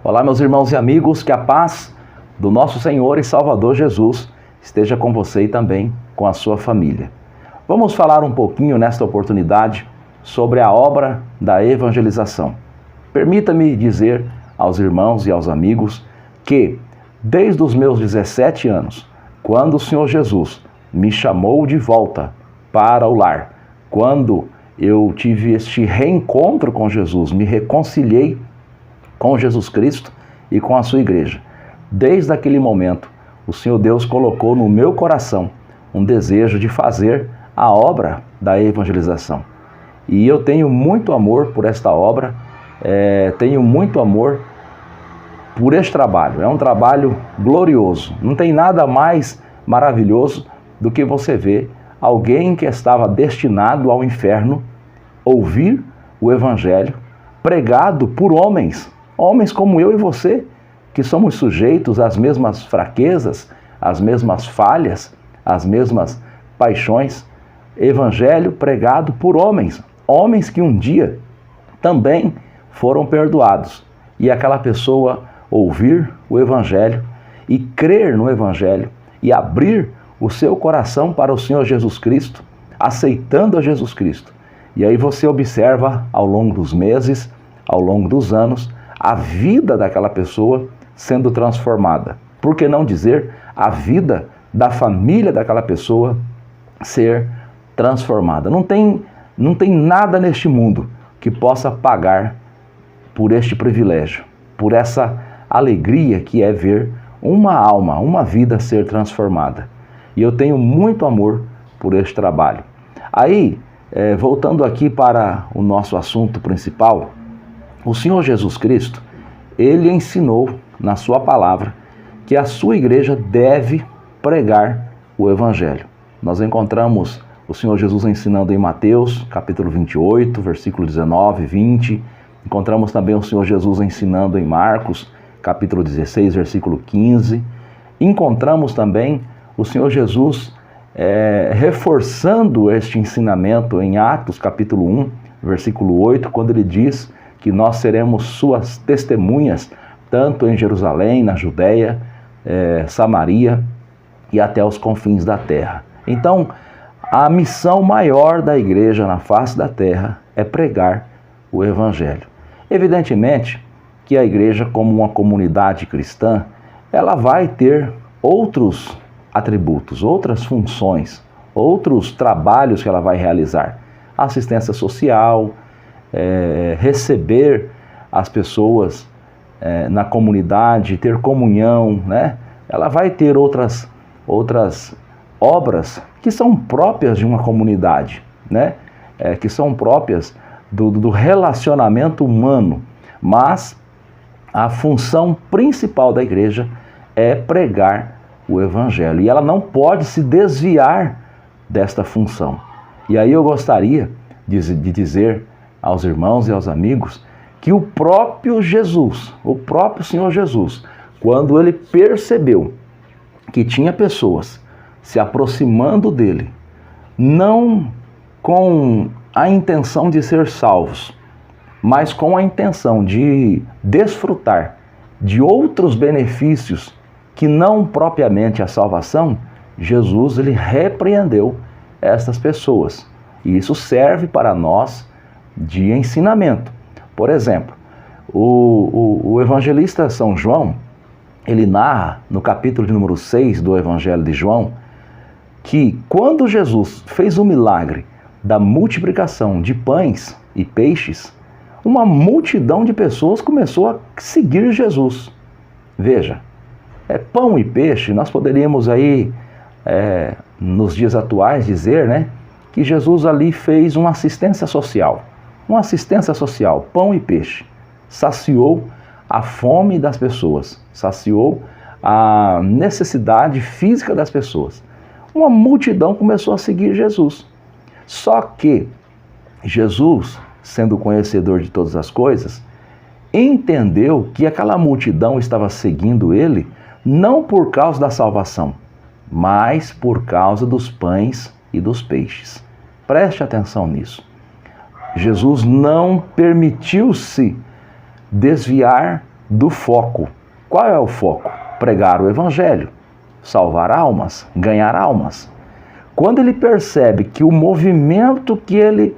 Olá, meus irmãos e amigos, que a paz do nosso Senhor e Salvador Jesus esteja com você e também com a sua família. Vamos falar um pouquinho nesta oportunidade sobre a obra da evangelização. Permita-me dizer aos irmãos e aos amigos que, desde os meus 17 anos, quando o Senhor Jesus me chamou de volta para o lar, quando eu tive este reencontro com Jesus, me reconciliei com Jesus Cristo e com a sua igreja. Desde aquele momento, o Senhor Deus colocou no meu coração um desejo de fazer a obra da evangelização. E eu tenho muito amor por esta obra, tenho muito amor por este trabalho. É um trabalho glorioso. Não tem nada mais maravilhoso do que você ver alguém que estava destinado ao inferno ouvir o evangelho pregado por homens como eu e você, que somos sujeitos às mesmas fraquezas, às mesmas falhas, às mesmas paixões. Evangelho pregado por homens que um dia também foram perdoados. E aquela pessoa ouvir o evangelho e crer no evangelho e abrir o seu coração para o Senhor Jesus Cristo, aceitando a Jesus Cristo. E aí você observa ao longo dos meses, ao longo dos anos, a vida daquela pessoa sendo transformada. Por que não dizer a vida da família daquela pessoa ser transformada? Não tem nada neste mundo que possa pagar por este privilégio, por essa alegria que é ver uma alma, uma vida ser transformada. E eu tenho muito amor por este trabalho. Aí, voltando aqui para o nosso assunto principal, o Senhor Jesus Cristo, Ele ensinou na sua palavra que a sua igreja deve pregar o Evangelho. Nós encontramos o Senhor Jesus ensinando em Mateus, capítulo 28, versículo 19, 20. Encontramos também o Senhor Jesus ensinando em Marcos, capítulo 16, versículo 15. Encontramos também o Senhor Jesus reforçando este ensinamento em Atos, capítulo 1, versículo 8, quando ele diz que nós seremos suas testemunhas, tanto em Jerusalém, na Judéia, Samaria e até os confins da terra. Então, a missão maior da igreja na face da terra é pregar o Evangelho. Evidentemente que a igreja, como uma comunidade cristã, ela vai ter outros atributos, outras funções, outros trabalhos que ela vai realizar. Assistência social, receber as pessoas na comunidade, ter comunhão, né? Ela vai ter outras obras que são próprias de uma comunidade, né? Que são próprias do relacionamento humano. Mas a função principal da igreja é pregar o Evangelho. E ela não pode se desviar desta função. E aí eu gostaria de dizer aos irmãos e aos amigos que o próprio Jesus, o próprio Senhor Jesus, quando ele percebeu que tinha pessoas se aproximando dele, não com a intenção de ser salvos, mas com a intenção de desfrutar de outros benefícios que não propriamente a salvação, Jesus ele repreendeu essas pessoas. E isso serve para nós de ensinamento. Por exemplo, o evangelista São João, ele narra no capítulo de número 6 do Evangelho de João, que quando Jesus fez o milagre da multiplicação de pães e peixes, uma multidão de pessoas começou a seguir Jesus. Veja, pão e peixe, nós poderíamos aí, nos dias atuais, dizer, né, que Jesus ali fez uma assistência social, pão e peixe. Saciou a fome das pessoas, saciou a necessidade física das pessoas. Uma multidão começou a seguir Jesus. Só que Jesus, sendo conhecedor de todas as coisas, entendeu que aquela multidão estava seguindo ele não por causa da salvação, mas por causa dos pães e dos peixes. Preste atenção nisso. Jesus não permitiu-se desviar do foco. Qual é o foco? Pregar o evangelho, salvar almas, ganhar almas. Quando ele percebe que o movimento que ele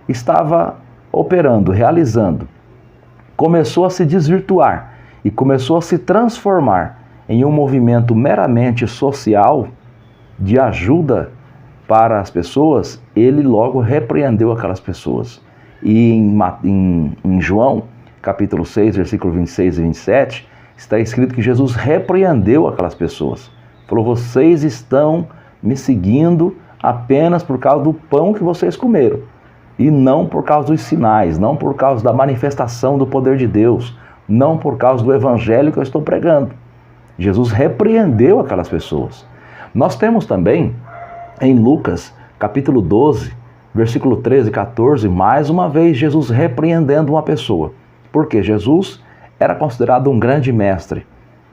estava operando, realizando, começou a se desvirtuar e começou a se transformar em um movimento meramente social, de ajuda para as pessoas, ele logo repreendeu aquelas pessoas. E em João, capítulo 6, versículo 26 e 27, está escrito que Jesus repreendeu aquelas pessoas. Falou, vocês estão me seguindo apenas por causa do pão que vocês comeram. E não por causa dos sinais, não por causa da manifestação do poder de Deus, não por causa do evangelho que eu estou pregando. Jesus repreendeu aquelas pessoas. Nós temos também, em Lucas, capítulo 12, versículo 13 e 14, mais uma vez Jesus repreendendo uma pessoa. Porque Jesus era considerado um grande mestre,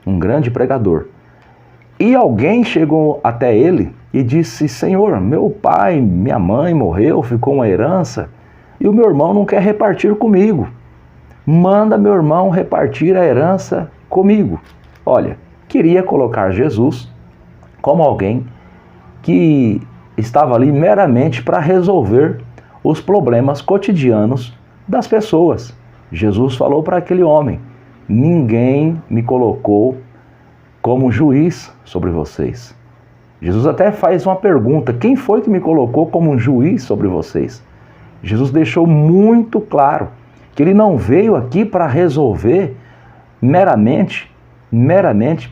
um grande pregador. E alguém chegou até ele e disse, Senhor, meu pai, minha mãe morreu, ficou uma herança, e o meu irmão não quer repartir comigo. Manda meu irmão repartir a herança comigo. Olha, queria colocar Jesus como alguém que estava ali meramente para resolver os problemas cotidianos das pessoas. Jesus falou para aquele homem, ninguém me colocou como juiz sobre vocês. Jesus até faz uma pergunta, quem foi que me colocou como juiz sobre vocês? Jesus deixou muito claro que ele não veio aqui para resolver meramente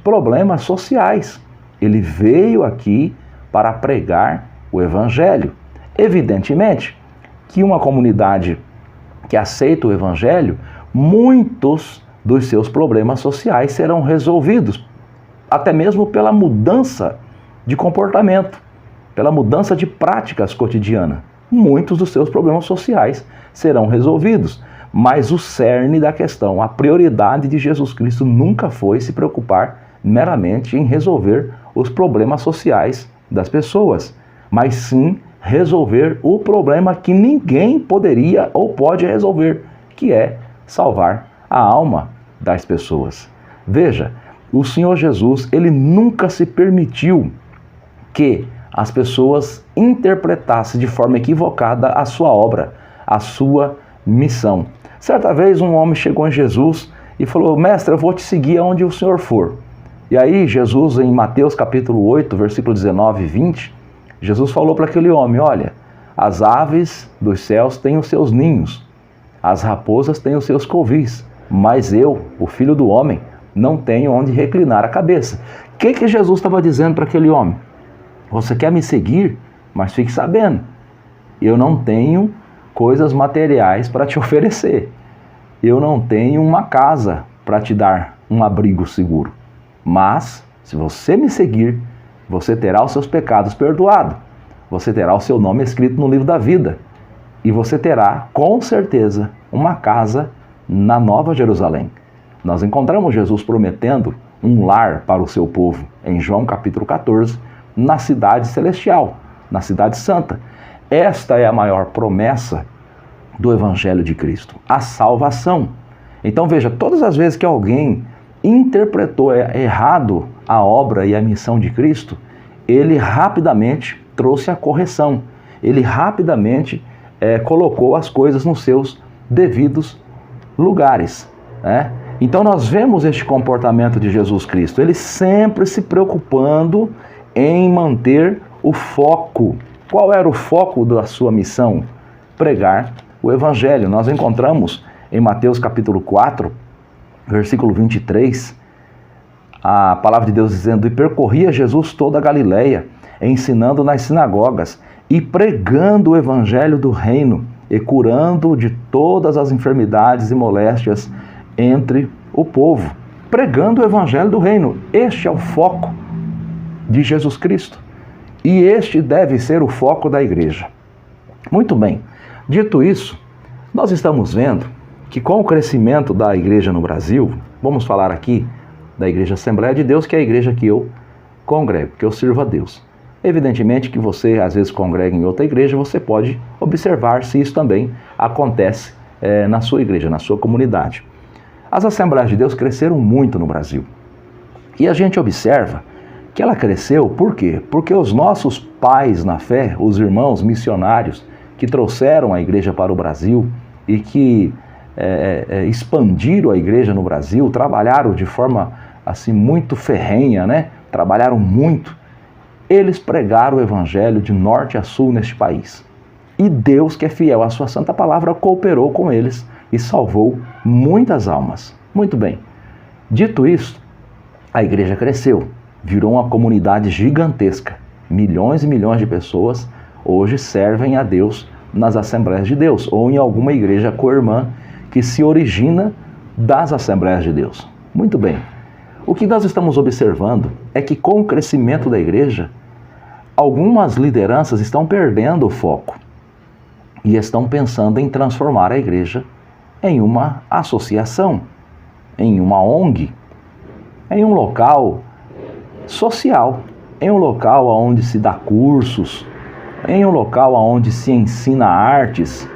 problemas sociais. Ele veio aqui para pregar o evangelho. Evidentemente que uma comunidade que aceita o evangelho, muitos dos seus problemas sociais serão resolvidos, até mesmo pela mudança de comportamento, pela mudança de práticas cotidianas. Muitos dos seus problemas sociais serão resolvidos, mas o cerne da questão, a prioridade de Jesus Cristo nunca foi se preocupar meramente em resolver os problemas sociais das pessoas, mas sim resolver o problema que ninguém poderia ou pode resolver, que é salvar a alma das pessoas. Veja, o Senhor Jesus, ele nunca se permitiu que as pessoas interpretassem de forma equivocada a sua obra, a sua missão. Certa vez um homem chegou em Jesus e falou, mestre, eu vou te seguir aonde o Senhor for. E aí Jesus, em Mateus capítulo 8, versículo 19 e 20, Jesus falou para aquele homem, olha, as aves dos céus têm os seus ninhos, as raposas têm os seus covis, mas eu, o Filho do Homem, não tenho onde reclinar a cabeça. O que Jesus estava dizendo para aquele homem? Você quer me seguir, mas fique sabendo, eu não tenho coisas materiais para te oferecer. Eu não tenho uma casa para te dar um abrigo seguro. Mas, se você me seguir, você terá os seus pecados perdoados. Você terá o seu nome escrito no livro da vida. E você terá, com certeza, uma casa na Nova Jerusalém. Nós encontramos Jesus prometendo um lar para o seu povo, em João capítulo 14, na cidade celestial, na cidade santa. Esta é a maior promessa do Evangelho de Cristo, a salvação. Então veja, todas as vezes que alguém interpretou errado a obra e a missão de Cristo, ele rapidamente trouxe a correção, ele rapidamente colocou as coisas nos seus devidos lugares, né? Então nós vemos este comportamento de Jesus Cristo, ele sempre se preocupando em manter o foco. Qual era o foco da sua missão? Pregar o Evangelho. Nós encontramos em Mateus capítulo 4, versículo 23, a palavra de Deus dizendo, e percorria Jesus toda a Galileia, ensinando nas sinagogas e pregando o Evangelho do reino e curando de todas as enfermidades e moléstias entre o povo. Pregando o Evangelho do reino. Este é o foco de Jesus Cristo. E este deve ser o foco da igreja. Muito bem, dito isso, nós estamos vendo que com o crescimento da igreja no Brasil, vamos falar aqui da Igreja Assembleia de Deus, que é a igreja que eu congrego, que eu sirvo a Deus. Evidentemente que você às vezes congrega em outra igreja, você pode observar se isso também acontece na sua igreja, na sua comunidade. As Assembleias de Deus cresceram muito no Brasil. E a gente observa que ela cresceu por quê? Porque os nossos pais na fé, os irmãos missionários que trouxeram a igreja para o Brasil e que expandiram a igreja no Brasil, trabalharam de forma assim muito ferrenha, né? Trabalharam muito. Eles pregaram o evangelho de norte a sul neste país. E Deus, que é fiel à sua santa palavra, cooperou com eles e salvou muitas almas. Muito bem. Dito isso, a igreja cresceu, virou uma comunidade gigantesca. Milhões e milhões de pessoas hoje servem a Deus nas Assembleias de Deus ou em alguma igreja co-irmã que se origina das Assembleias de Deus. Muito bem. O que nós estamos observando é que com o crescimento da igreja, algumas lideranças estão perdendo o foco e estão pensando em transformar a igreja em uma associação, em uma ONG, em um local social, em um local onde se dá cursos, em um local onde se ensina artes,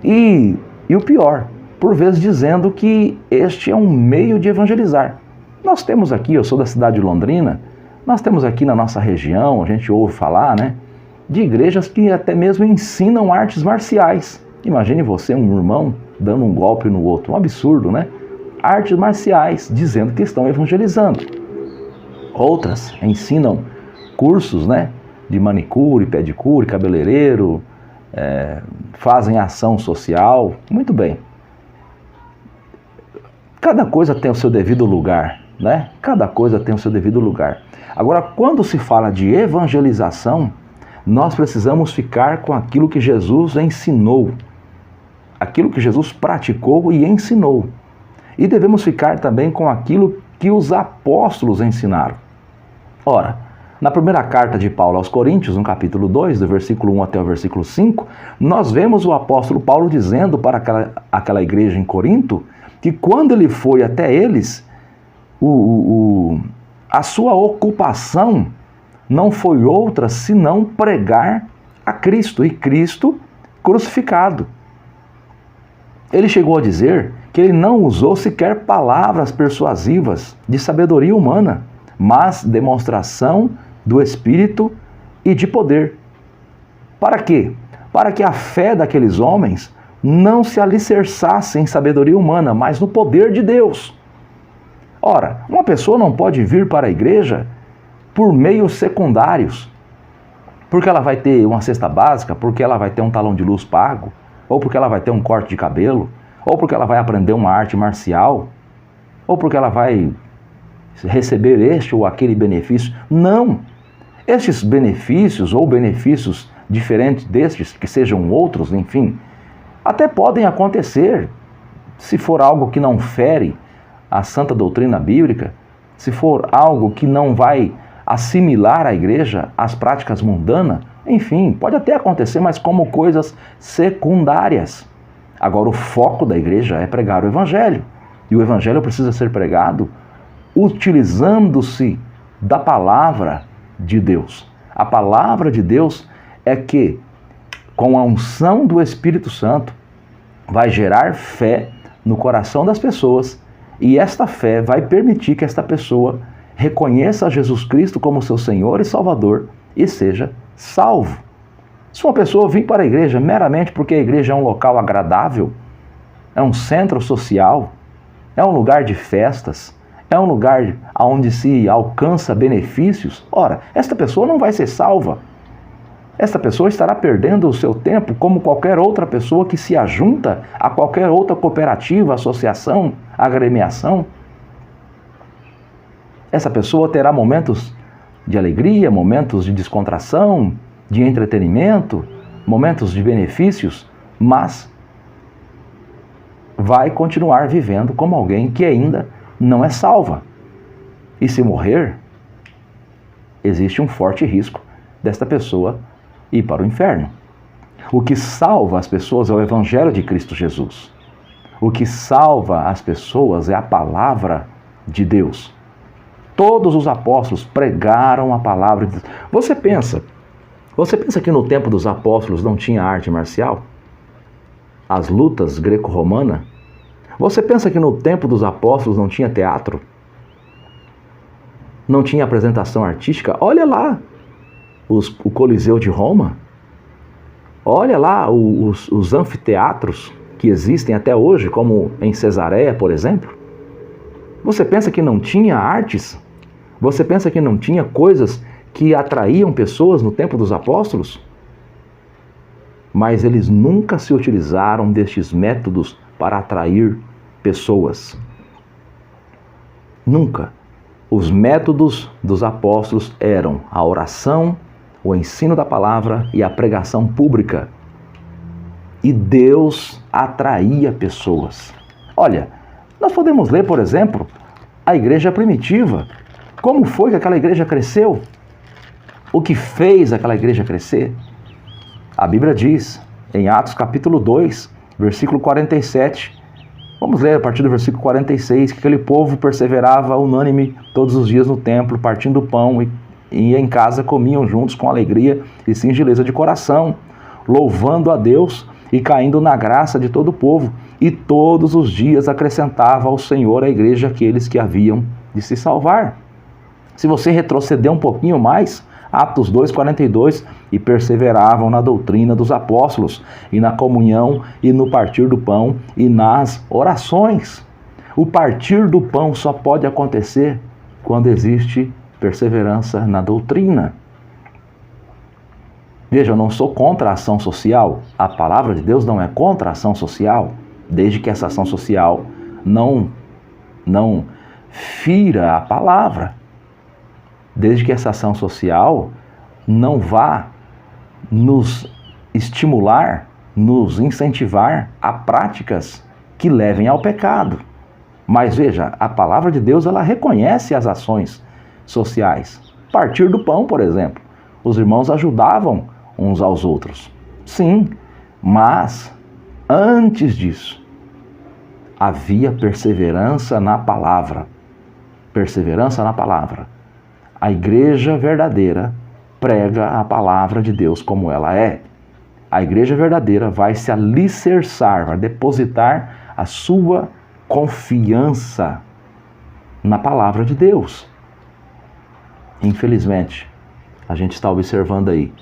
e o pior, por vezes dizendo que este é um meio de evangelizar. Nós temos aqui, eu sou da cidade de Londrina, nós temos aqui na nossa região, a gente ouve falar, né, de igrejas que até mesmo ensinam artes marciais. Imagine você, um irmão, dando um golpe no outro, um absurdo, né? Artes marciais, dizendo que estão evangelizando. Outras ensinam cursos, né, de manicure, pedicure, cabeleireiro, fazem ação social. Muito bem. Cada coisa tem o seu devido lugar, né? Cada coisa tem o seu devido lugar. Agora, quando se fala de evangelização, nós precisamos ficar com aquilo que Jesus ensinou, aquilo que Jesus praticou e ensinou. E devemos ficar também com aquilo que os apóstolos ensinaram. Ora, na primeira carta de Paulo aos Coríntios, no capítulo 2, do versículo 1 até o versículo 5, nós vemos o apóstolo Paulo dizendo para aquela igreja em Corinto que quando ele foi até eles, a sua ocupação não foi outra senão pregar a Cristo, e Cristo crucificado. Ele chegou a dizer que ele não usou sequer palavras persuasivas de sabedoria humana, mas demonstração do Espírito e de poder. Para quê? Para que a fé daqueles homens não se alicerçasse em sabedoria humana, mas no poder de Deus. Ora, uma pessoa não pode vir para a igreja por meios secundários, porque ela vai ter uma cesta básica, porque ela vai ter um talão de luz pago, ou porque ela vai ter um corte de cabelo, ou porque ela vai aprender uma arte marcial, ou porque ela vai receber este ou aquele benefício. Não! Estes benefícios, ou benefícios diferentes destes, que sejam outros, enfim, até podem acontecer, se for algo que não fere a santa doutrina bíblica, se for algo que não vai assimilar a igreja às práticas mundanas, enfim, pode até acontecer, mas como coisas secundárias. Agora, o foco da igreja é pregar o evangelho, e o evangelho precisa ser pregado utilizando-se da palavra de Deus. A palavra de Deus é que, com a unção do Espírito Santo, vai gerar fé no coração das pessoas, e esta fé vai permitir que esta pessoa reconheça Jesus Cristo como seu Senhor e Salvador e seja salvo. Se uma pessoa vir para a igreja meramente porque a igreja é um local agradável, é um centro social, é um lugar de festas, é um lugar onde se alcança benefícios, ora, esta pessoa não vai ser salva. Esta pessoa estará perdendo o seu tempo como qualquer outra pessoa que se ajunta a qualquer outra cooperativa, associação, agremiação. Essa pessoa terá momentos de alegria, momentos de descontração, de entretenimento, momentos de benefícios, mas vai continuar vivendo como alguém que ainda não é salva. E se morrer, existe um forte risco desta pessoa ir para o inferno. O que salva as pessoas é o Evangelho de Cristo Jesus. O que salva as pessoas é a palavra de Deus. Todos os apóstolos pregaram a palavra de Deus. Você pensa que no tempo dos apóstolos não tinha arte marcial? As lutas greco-romanas? Você pensa que no tempo dos apóstolos não tinha teatro? Não tinha apresentação artística? Olha lá o Coliseu de Roma. Olha lá os anfiteatros que existem até hoje, como em Cesareia, por exemplo. Você pensa que não tinha artes? Você pensa que não tinha coisas que atraíam pessoas no tempo dos apóstolos? Mas eles nunca se utilizaram destes métodos para atrair pessoas. Nunca. Os métodos dos apóstolos eram a oração, o ensino da palavra e a pregação pública. E Deus atraía pessoas. Olha, nós podemos ler, por exemplo, a igreja primitiva. Como foi que aquela igreja cresceu? O que fez aquela igreja crescer? A Bíblia diz, em Atos capítulo 2, versículo 47, vamos ler a partir do versículo 46, que aquele povo perseverava unânime todos os dias no templo, partindo o pão e em casa comiam juntos com alegria e singeleza de coração, louvando a Deus e caindo na graça de todo o povo. E todos os dias acrescentava ao Senhor à igreja aqueles que haviam de se salvar. Se você retroceder um pouquinho mais, Atos 2,42, e perseveravam na doutrina dos apóstolos, e na comunhão, e no partir do pão, e nas orações. O partir do pão só pode acontecer quando existe perseverança na doutrina. Veja, eu não sou contra a ação social. A palavra de Deus não é contra a ação social, desde que essa ação social não fira a palavra. Desde que essa ação social não vá nos estimular, nos incentivar a práticas que levem ao pecado. Mas veja, a palavra de Deus, ela reconhece as ações sociais. Partir do pão, por exemplo. Os irmãos ajudavam uns aos outros. Sim, mas antes disso, havia perseverança na palavra. Perseverança na palavra. A igreja verdadeira prega a palavra de Deus como ela é. A igreja verdadeira vai se alicerçar, vai depositar a sua confiança na palavra de Deus. Infelizmente, a gente está observando aí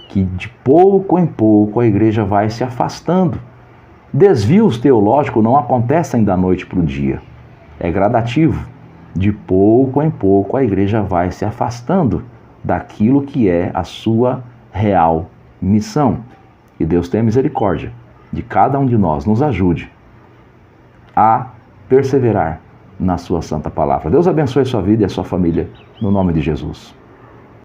que de pouco em pouco a igreja vai se afastando. Desvios teológicos não acontecem da noite para o dia. É gradativo. De pouco em pouco a igreja vai se afastando daquilo que é a sua real missão. Que Deus tenha misericórdia de cada um de nós, nos ajude a perseverar na sua santa palavra. Deus abençoe a sua vida e a sua família, no nome de Jesus.